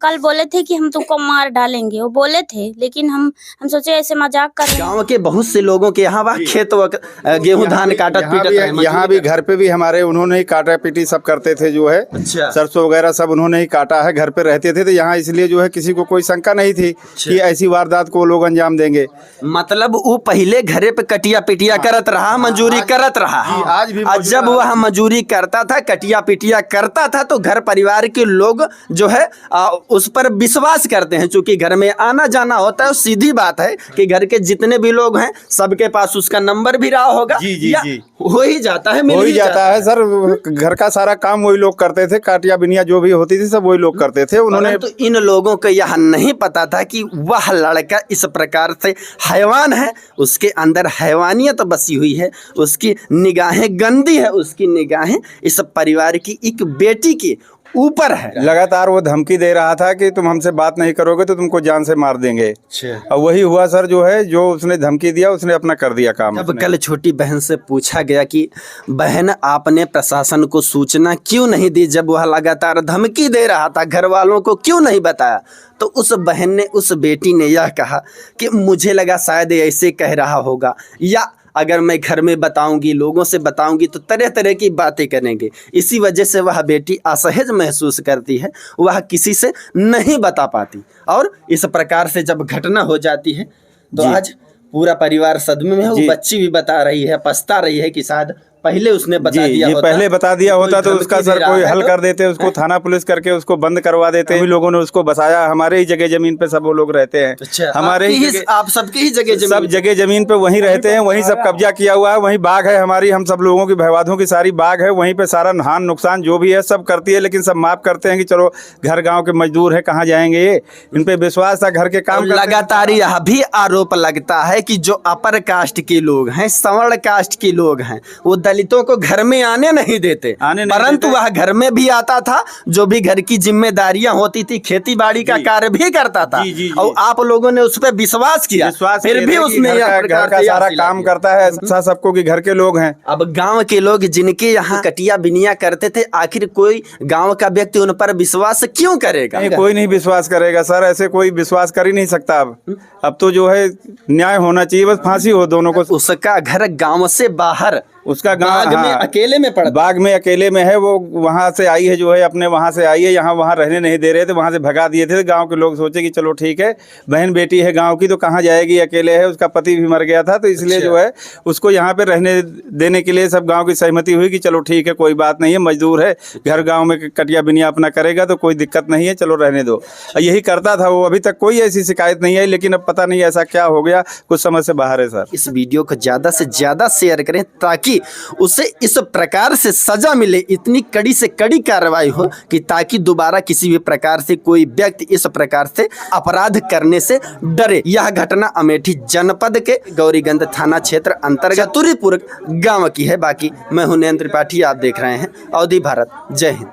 कल बोले थे कि हम तुमको मार डालेंगे, वो बोले थे, लेकिन हम सोचे ऐसे मजाक कर रहे हैं। गांव के बहुत से लोगों के यहाँ वह खेत गेहूं धान काटत पीटत रहे। यहाँ भी घर पे भी हमारे उन्होंने ही काटा पीटी सब करते थे जो है। अच्छा। सरसों वगैरह सब उन्होंने ही काटा है। घर पे रहते थे तो यहाँ इसलिए जो है किसी को कोई शंका नहीं थी कि ऐसी वारदात को लोग अंजाम देंगे। मतलब वो पहले घरे पे कटिया पिटिया करत रहा, मजूरी करत रहा। आज भी जब वह मजूरी करता था, कटिया पिटिया करता था, तो घर परिवार के लोग जो है उस पर विश्वास करते हैं। चूंकि घर में आना जाना होता है, सीधी बात है कि घर के जितने भी लोग हैं सबके पास उसका नंबर भी रहा होगा। जी हो ही जाता है, हो ही जाता है सर। घर का सारा काम वही लोग करते थे, काटिया बिनिया जो भी होती थी सब वही लोग करते थे। उन्होंने तो इन लोगों को यह नहीं पता था कि वह लड़का इस प्रकार से हैवान है, उसके अंदर हैवानियत बसी हुई है, उसकी निगाहें गंदी है, उसकी निगाहें इस परिवार की एक बेटी के ऊपर है। लगातार वो धमकी दे रहा था कि तुम हमसे बात नहीं करोगे तो तुमको जान से मार देंगे। और वही हुआ सर, जो है जो उसने धमकी दिया उसने अपना कर दिया काम। अब कल छोटी बहन से पूछा गया कि बहन आपने प्रशासन को सूचना क्यों नहीं दी, जब वह लगातार धमकी दे रहा था, घर वालों को क्यों नहीं बताया? तो उस बहन ने, उस बेटी ने यह कहा कि मुझे लगा शायद ऐसे कह रहा होगा, या अगर मैं घर में बताऊंगी, लोगों से बताऊंगी तो तरह तरह की बातें करेंगे। इसी वजह से वह बेटी असहज महसूस करती है, वह किसी से नहीं बता पाती। और इस प्रकार से जब घटना हो जाती है तो आज पूरा परिवार सदमे में है। वो बच्ची भी बता रही है, पछता रही है कि शायद पहले उसने बता दिया होता, पहले बता दिया होता तो उसका सर कोई हल कर देते, उसको थाना पुलिस करके उसको बंद करवा देते। लोगों ने उसको बसाया। हमारे ही जगह जमीन पे सब वो लोग रहते हैं। अच्छा, हमारे ही आप सबकी ही जगह सब जगह जमीन पे वहीं रहते हैं, वहीं सब कब्जा किया हुआ है, वहीं बाग है हमारी, हम सब लोगों की भयवादों की सारी बाग है, वहीं पे सारा हान नुकसान जो भी है सब करती है। लेकिन सब माफ करते हैं कि चलो घर गाँव के मजदूर है, कहाँ जाएंगे ये। इन पे विश्वास था, घर के काम। लगातार यह भी आरोप लगता है कि जो अपर कास्ट के लोग हैं, सवर्ण कास्ट के लोग हैं, वो दलितों को घर में आने नहीं देते, परंतु वह घर में भी आता था। जो भी घर की जिम्मेदारियां होती थी, खेती बाड़ी का कार्य भी करता था। और आप लोगों ने उस पर विश्वास किया, फिर भी उसने घर का सारा काम करता है। ऐसा सबको कि घर के लोग हैं। अब गांव के लोग जिनके यहाँ कटिया बिनिया करते थे, आखिर कोई गांव का व्यक्ति उन पर विश्वास क्यों करेगा? कोई नहीं विश्वास करेगा सर, ऐसे कोई विश्वास कर ही नहीं सकता। अब तो जो है न्याय होना चाहिए, बस फांसी हो दोनों को। उसका घर गांव से बाहर, उसका बाग में अकेले में पड़ा, बाग में अकेले में है। वो वहाँ से आई है, जो है अपने वहाँ से आई है, यहाँ वहाँ रहने नहीं दे रहे थे, वहाँ से भगा दिए थे। गांव के लोग सोचे कि चलो ठीक है, बहन बेटी है गांव की तो कहाँ जाएगी, अकेले है, उसका पति भी मर गया था, तो इसलिए जो है उसको यहाँ पे रहने देने के लिए सब गाँव की सहमति हुई कि चलो ठीक है, कोई बात नहीं है, मजदूर है, घर गाँव में कटिया बिनिया अपना करेगा तो कोई दिक्कत नहीं है, चलो रहने दो। यही करता था वो। अभी तक कोई ऐसी शिकायत नहीं आई, लेकिन अब पता नहीं ऐसा क्या हो गया, कुछ समझ से बाहर है सर। इस वीडियो को ज़्यादा से ज़्यादा शेयर करें ताकि उसे इस प्रकार से सजा मिले, इतनी कड़ी से कड़ी कार्रवाई हो कि ताकि दोबारा किसी भी प्रकार से कोई व्यक्ति इस प्रकार से अपराध करने से डरे। यह घटना अमेठी जनपद के गौरीगंज थाना क्षेत्र अंतर्गत चतुरीपुर गांव की है। बाकी मैं हूं नयन त्रिपाठी, आप देख रहे हैं अवधि भारत। जय हिंद।